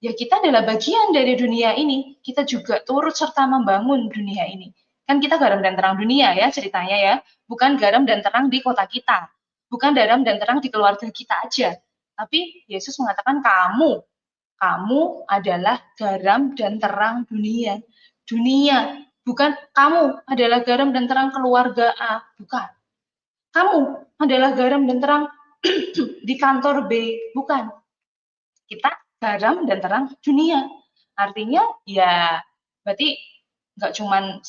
ya kita adalah bagian dari dunia ini, kita juga turut serta membangun dunia ini. Kan kita garam dan terang dunia ya ceritanya ya, bukan garam dan terang di kota kita, bukan garam dan terang di keluarga kita aja. Tapi Yesus mengatakan kamu adalah garam dan terang dunia. Dunia, bukan kamu adalah garam dan terang keluarga A, bukan. Kamu adalah garam dan terang di kantor B, bukan. Kita garam dan terang dunia. Artinya ya berarti nggak cuma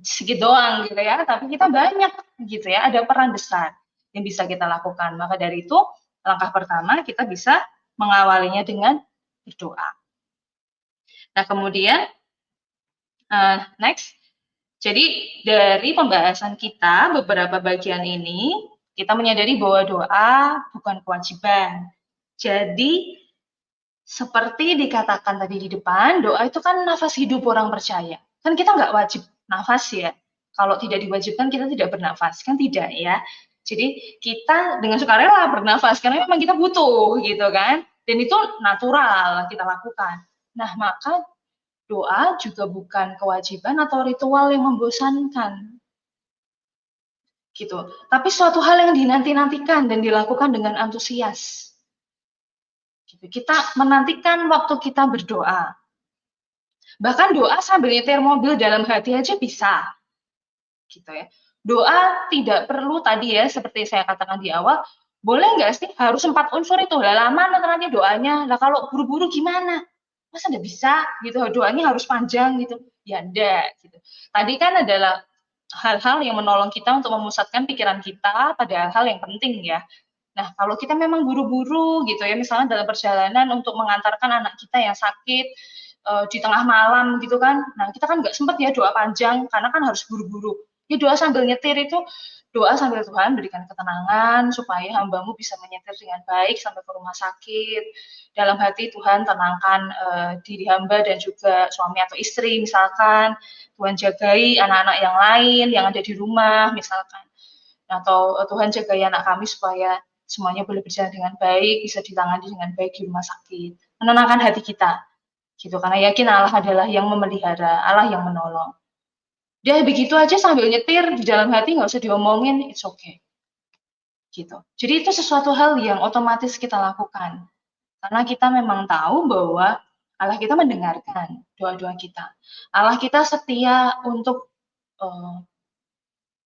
sedikit doang gitu ya, tapi kita banyak gitu ya, ada peran besar yang bisa kita lakukan. Maka dari itu Langkah pertama kita bisa mengawalinya dengan berdoa. Nah, kemudian next. Jadi dari pembahasan kita beberapa bagian ini, kita menyadari bahwa doa bukan kewajiban. Jadi seperti dikatakan tadi di depan, doa itu kan nafas hidup orang percaya. Kan kita nggak wajib nafas ya. Kalau tidak diwajibkan kita tidak bernafas, kan tidak ya. Jadi kita dengan sukarela bernafas karena memang kita butuh gitu kan. Dan itu natural kita lakukan. Nah, maka doa juga bukan kewajiban atau ritual yang membosankan gitu. Tapi suatu hal yang dinanti-nantikan dan dilakukan dengan antusias. Gitu. Kita menantikan waktu kita berdoa. Bahkan doa sambil nyetir mobil dalam hati aja bisa. Gitu ya. Doa tidak perlu tadi ya seperti saya katakan di awal, boleh nggak sih harus 4 unsur itu? Lah lama nanti doanya. Lah kalau buru-buru gimana? Masa nggak bisa gitu, doanya harus panjang gitu. Ya enggak gitu. Tadi kan adalah hal-hal yang menolong kita untuk memusatkan pikiran kita pada hal-hal yang penting ya. Nah, kalau kita memang buru-buru gitu ya, misalnya dalam perjalanan untuk mengantarkan anak kita yang sakit di tengah malam gitu kan, nah kita kan nggak sempet ya doa panjang karena kan harus buru-buru. Ya doa sambil nyetir itu doa sambil Tuhan berikan ketenangan supaya hambamu bisa menyetir dengan baik sampai ke rumah sakit. Dalam hati Tuhan tenangkan diri hamba dan juga suami atau istri misalkan. Tuhan jagai anak-anak yang lain yang ada di rumah misalkan. Atau Tuhan jagai anak kami supaya semuanya boleh berjalan dengan baik, bisa ditangani dengan baik di rumah sakit. Menenangkan hati kita, gitu. Karena yakin Allah adalah yang memelihara, Allah yang menolong. Dia begitu aja sambil nyetir di dalam hati nggak usah diomongin, it's okay. Gitu. Jadi itu sesuatu hal yang otomatis kita lakukan. Karena kita memang tahu bahwa Allah kita mendengarkan doa-doa kita. Allah kita setia untuk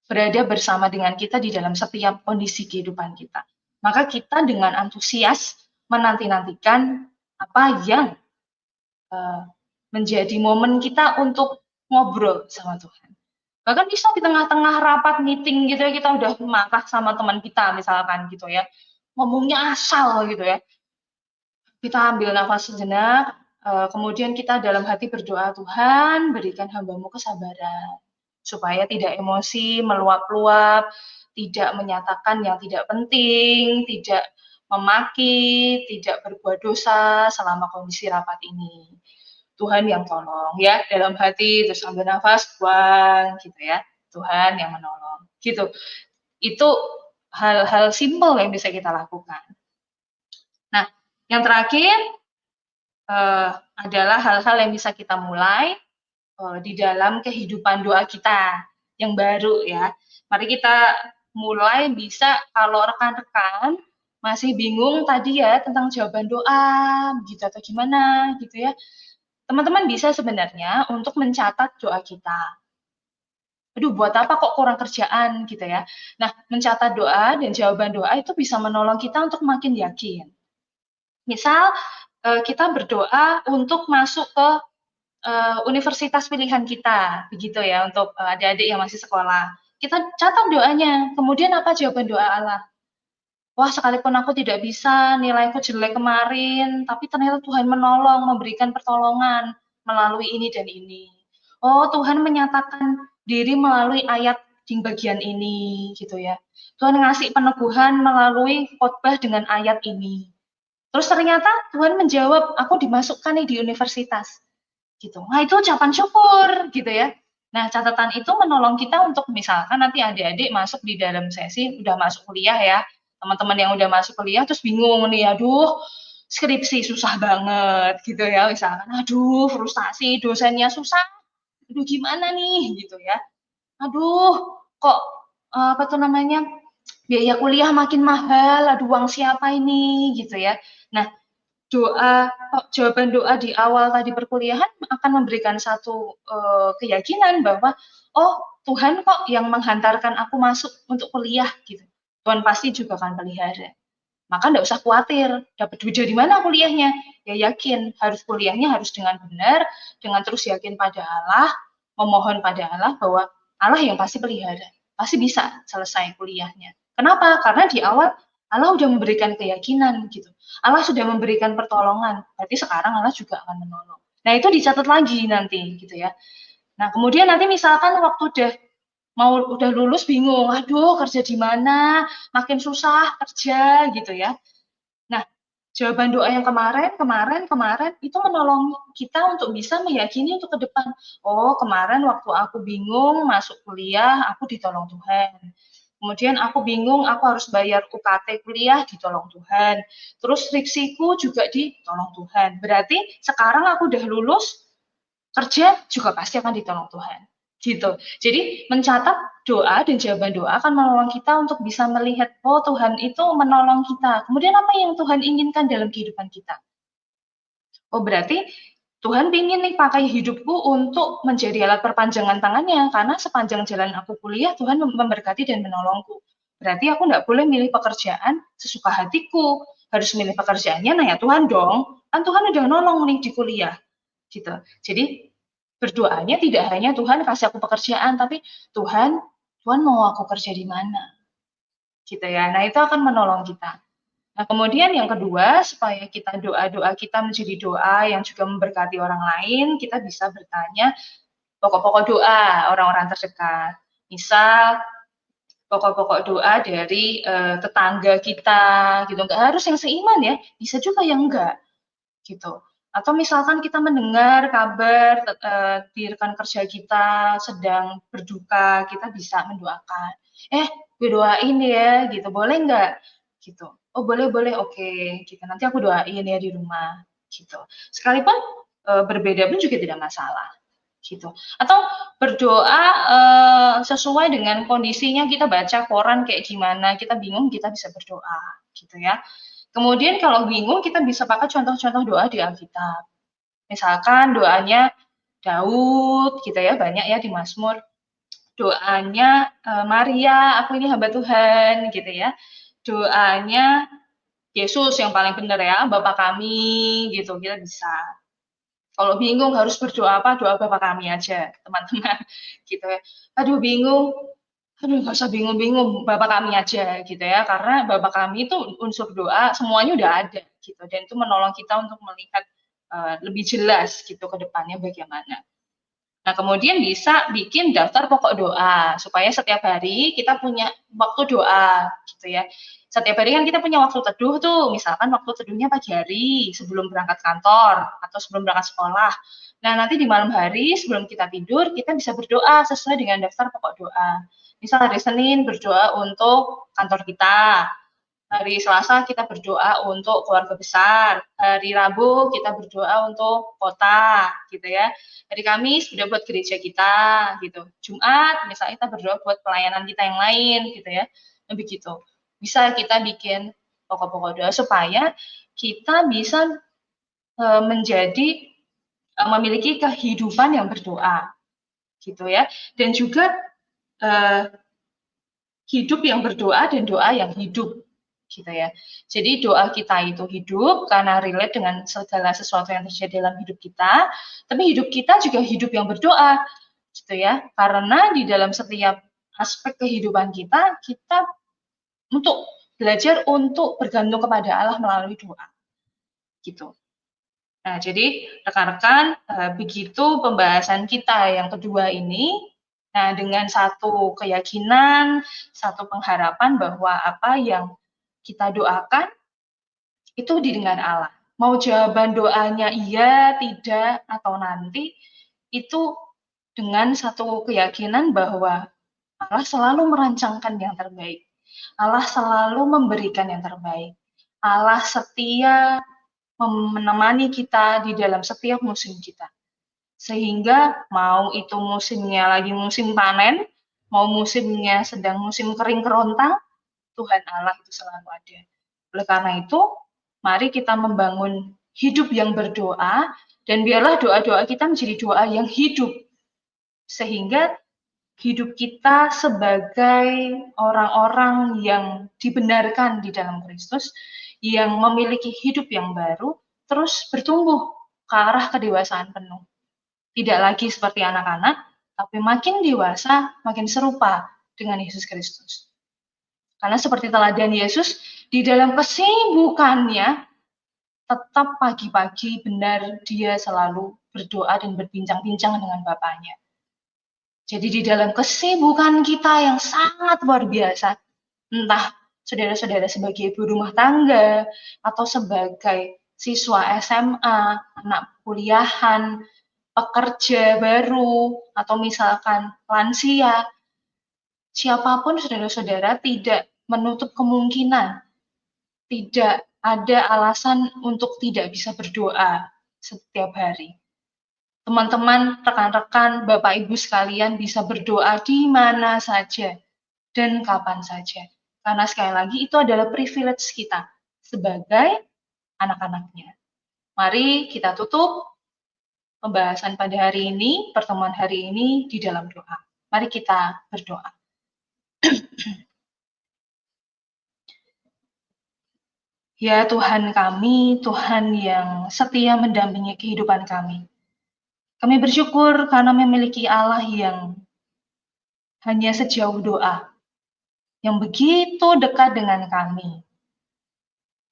berada bersama dengan kita di dalam setiap kondisi kehidupan kita. Maka kita dengan antusias menanti-nantikan apa yang menjadi momen kita untuk ngobrol sama Tuhan. Bahkan bisa di tengah-tengah rapat meeting gitu ya, kita udah marah sama teman kita misalkan gitu ya, ngomongnya asal gitu ya. Kita ambil nafas sejenak, kemudian kita dalam hati berdoa, Tuhan berikan hambamu kesabaran, supaya tidak emosi meluap-luap, tidak menyatakan yang tidak penting, tidak memaki, tidak berbuat dosa selama kondisi rapat ini. Tuhan yang tolong ya, dalam hati terus ambil nafas, buang gitu ya. Tuhan yang menolong. Gitu. Itu hal-hal simpel yang bisa kita lakukan. Nah, yang terakhir adalah hal-hal yang bisa kita mulai di dalam kehidupan doa kita yang baru ya. Mari kita mulai bisa kalau rekan-rekan masih bingung tadi ya tentang jawaban doa gitu atau gimana gitu ya. Teman-teman bisa sebenarnya untuk mencatat doa kita. Aduh, buat apa kok kurang kerjaan gitu ya. Nah, mencatat doa dan jawaban doa itu bisa menolong kita untuk makin yakin. Misal kita berdoa untuk masuk ke universitas pilihan kita, begitu ya, untuk adik-adik yang masih sekolah. Kita catat doanya, kemudian apa jawaban doa Allah? Wah, sekalipun aku tidak bisa, nilaiku jelek kemarin, tapi ternyata Tuhan menolong, memberikan pertolongan melalui ini dan ini. Oh, Tuhan menyatakan diri melalui ayat di bagian ini, gitu ya. Tuhan ngasih peneguhan melalui khotbah dengan ayat ini. Terus ternyata Tuhan menjawab, aku dimasukkan nih di universitas gitu. Nah, itu ucapan syukur gitu ya. Nah, catatan itu menolong kita untuk misalkan nanti adik-adik masuk di dalam sesi udah masuk kuliah ya. Teman-teman yang udah masuk kuliah terus bingung nih, aduh, skripsi susah banget gitu ya misalkan. Aduh, frustasi, dosennya susah. Aduh, gimana nih gitu ya. Aduh, kok apa tuh namanya? Biaya kuliah makin mahal, aduh uang siapa ini gitu ya. Nah, jawaban doa di awal tadi perkuliahan akan memberikan satu keyakinan bahwa oh Tuhan kok yang menghantarkan aku masuk untuk kuliah gitu. Tuhan pasti juga akan pelihara. Maka enggak usah khawatir dapat duit dari mana kuliahnya. Ya yakin harus kuliahnya harus dengan benar, dengan terus yakin pada Allah, memohon pada Allah bahwa Allah yang pasti pelihara, pasti bisa selesai kuliahnya. Kenapa? Karena di awal Allah udah memberikan keyakinan gitu. Allah sudah memberikan pertolongan, berarti sekarang Allah juga akan menolong. Nah, itu dicatat lagi nanti gitu ya. Nah, kemudian nanti misalkan waktu udah lulus bingung, aduh kerja di mana, makin susah kerja gitu ya. Nah, jawaban doa yang kemarin itu menolong kita untuk bisa meyakini untuk ke depan. Oh, kemarin waktu aku bingung masuk kuliah, aku ditolong Tuhan. Kemudian aku bingung, aku harus bayar UKT kuliah, ditolong Tuhan. Terus skripsiku juga ditolong Tuhan. Berarti sekarang aku udah lulus, kerja juga pasti akan ditolong Tuhan. Gitu. Jadi mencatat doa dan jawaban doa akan menolong kita untuk bisa melihat, oh Tuhan itu menolong kita. Kemudian apa yang Tuhan inginkan dalam kehidupan kita? Oh berarti Tuhan ingin nih pakai hidupku untuk menjadi alat perpanjangan tangannya, karena sepanjang jalan aku kuliah, Tuhan memberkati dan menolongku. Berarti aku nggak boleh milih pekerjaan sesuka hatiku, harus milih pekerjaannya, nah ya Tuhan dong, kan Tuhan udah nolong nih di kuliah, gitu. Jadi berdoanya tidak hanya Tuhan kasih aku pekerjaan, tapi Tuhan, Tuhan mau aku kerja di mana, gitu ya. Nah itu akan menolong kita. Nah, kemudian yang kedua, supaya kita doa-doa kita menjadi doa yang juga memberkati orang lain, kita bisa bertanya pokok-pokok doa orang-orang terdekat. Misal pokok-pokok doa dari tetangga kita, gitu. Nggak harus yang seiman ya, bisa juga yang enggak, gitu. Atau misalkan kita mendengar kabar di rekan kerja kita sedang berduka, kita bisa mendoakan. Gue doain ya, gitu. Boleh nggak? Gitu. Oh boleh boleh, oke. Gitu. Nanti aku doain ya di rumah. Gitu. Sekalipun berbeda pun juga tidak masalah. Gitu. Atau berdoa sesuai dengan kondisinya, kita baca koran kayak gimana, kita bingung, kita bisa berdoa. Gitu ya. Kemudian kalau bingung kita bisa pakai contoh-contoh doa di Alkitab. Misalkan doanya Daud gitu ya, banyak ya di Mazmur. Doanya Maria, aku ini hamba Tuhan gitu ya. Doanya Yesus yang paling benar ya, Bapa kami gitu, kita bisa. Kalau bingung harus berdoa apa, doa Bapa kami aja, teman-teman gitu ya. Aduh bingung, aduh nggak usah bingung-bingung, Bapa kami aja gitu ya, karena Bapa kami itu unsur doa semuanya udah ada gitu, dan itu menolong kita untuk melihat lebih jelas gitu ke depannya bagaimana. Nah, kemudian bisa bikin daftar pokok doa, supaya setiap hari kita punya waktu doa, gitu ya. Setiap hari kan kita punya waktu teduh tuh, misalkan waktu teduhnya pagi hari, sebelum berangkat kantor, atau sebelum berangkat sekolah. Nah, nanti di malam hari, sebelum kita tidur, kita bisa berdoa sesuai dengan daftar pokok doa. Misal hari Senin berdoa untuk kantor kita, hari Selasa kita berdoa untuk keluarga besar, hari Rabu kita berdoa untuk kota, gitu ya. Hari Kamis udah buat gereja kita, gitu. Jumat misalnya kita berdoa buat pelayanan kita yang lain, gitu ya. Nah, begitu. Bisa kita bikin pokok-pokok doa supaya kita bisa menjadi memiliki kehidupan yang berdoa, gitu ya. Dan juga hidup yang berdoa dan doa yang hidup, gitu ya. Jadi doa kita itu hidup karena relate dengan segala sesuatu yang terjadi dalam hidup kita, tapi hidup kita juga hidup yang berdoa, gitu ya. Karena di dalam setiap aspek kehidupan kita, kita untuk belajar untuk bergantung kepada Allah melalui doa, gitu. Nah, jadi rekan-rekan, begitu pembahasan kita yang kedua ini. Nah, dengan satu keyakinan, satu pengharapan bahwa apa yang kita doakan itu didengar Allah. Mau jawaban doanya iya, tidak, atau nanti, itu dengan satu keyakinan bahwa Allah selalu merancangkan yang terbaik. Allah selalu memberikan yang terbaik. Allah setia menemani kita di dalam setiap musim kita. Sehingga mau itu musimnya lagi musim panen, mau musimnya sedang musim kering kerontang, Tuhan Allah itu selalu ada. Oleh karena itu, mari kita membangun hidup yang berdoa, dan biarlah doa-doa kita menjadi doa yang hidup. Sehingga hidup kita sebagai orang-orang yang dibenarkan di dalam Kristus, yang memiliki hidup yang baru, terus bertumbuh ke arah kedewasaan penuh. Tidak lagi seperti anak-anak, tapi makin dewasa, makin serupa dengan Yesus Kristus. Karena seperti teladan Yesus, di dalam kesibukannya, tetap pagi-pagi benar dia selalu berdoa dan berbincang-bincang dengan Bapaknya. Jadi di dalam kesibukan kita yang sangat luar biasa, entah saudara-saudara sebagai ibu rumah tangga, atau sebagai siswa SMA, anak kuliahan, pekerja baru, atau misalkan lansia, siapapun saudara-saudara tidak menutup kemungkinan, tidak ada alasan untuk tidak bisa berdoa setiap hari. Teman-teman, rekan-rekan, Bapak Ibu sekalian bisa berdoa di mana saja dan kapan saja. Karena sekali lagi itu adalah privilege kita sebagai anak-anaknya. Mari kita tutup pembahasan pada hari ini, pertemuan hari ini di dalam doa. Mari kita berdoa. Ya Tuhan kami, Tuhan yang setia mendampingi kehidupan kami. Kami bersyukur karena memiliki Allah yang hanya sejauh doa, yang begitu dekat dengan kami,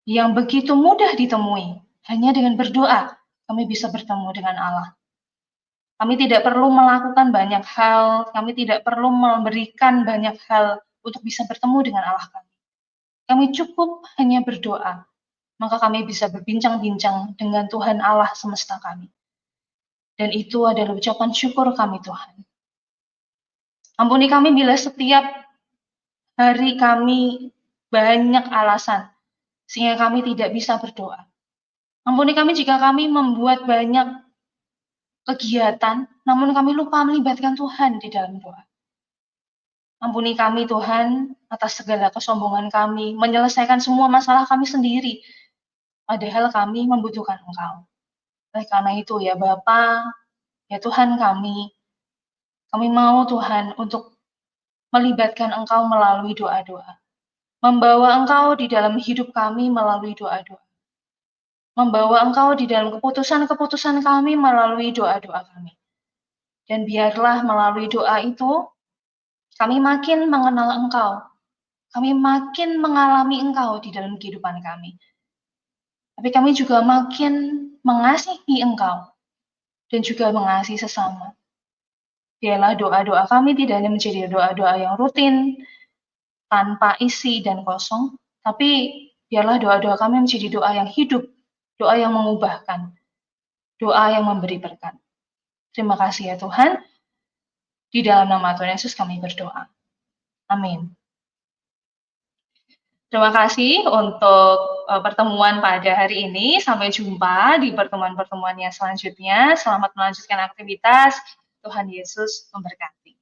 yang begitu mudah ditemui. Hanya dengan berdoa, kami bisa bertemu dengan Allah. Kami tidak perlu melakukan banyak hal, kami tidak perlu memberikan banyak hal untuk bisa bertemu dengan Allah kami. Kami cukup hanya berdoa, maka kami bisa berbincang-bincang dengan Tuhan Allah semesta kami. Dan itu adalah ucapan syukur kami Tuhan. Ampuni kami bila setiap hari kami banyak alasan, sehingga kami tidak bisa berdoa. Ampuni kami jika kami membuat banyak kegiatan, namun kami lupa melibatkan Tuhan di dalam doa. Ampuni kami Tuhan atas segala kesombongan kami, menyelesaikan semua masalah kami sendiri, padahal kami membutuhkan Engkau. Oleh karena itu ya Bapa, ya Tuhan kami mau Tuhan untuk melibatkan Engkau melalui doa-doa. Membawa Engkau di dalam hidup kami melalui doa-doa. Membawa Engkau di dalam keputusan-keputusan kami melalui doa-doa kami. Dan biarlah melalui doa itu, kami makin mengenal Engkau. Kami makin mengalami Engkau di dalam kehidupan kami. Tapi kami juga makin mengasihi Engkau dan juga mengasihi sesama. Biarlah doa-doa kami tidak hanya menjadi doa-doa yang rutin, tanpa isi dan kosong, tapi biarlah doa-doa kami menjadi doa yang hidup, doa yang mengubahkan, doa yang memberi berkat. Terima kasih ya Tuhan. Di dalam nama Tuhan Yesus kami berdoa. Amin. Terima kasih untuk pertemuan pada hari ini. Sampai jumpa di pertemuan-pertemuan yang selanjutnya. Selamat melanjutkan aktivitas. Tuhan Yesus memberkati.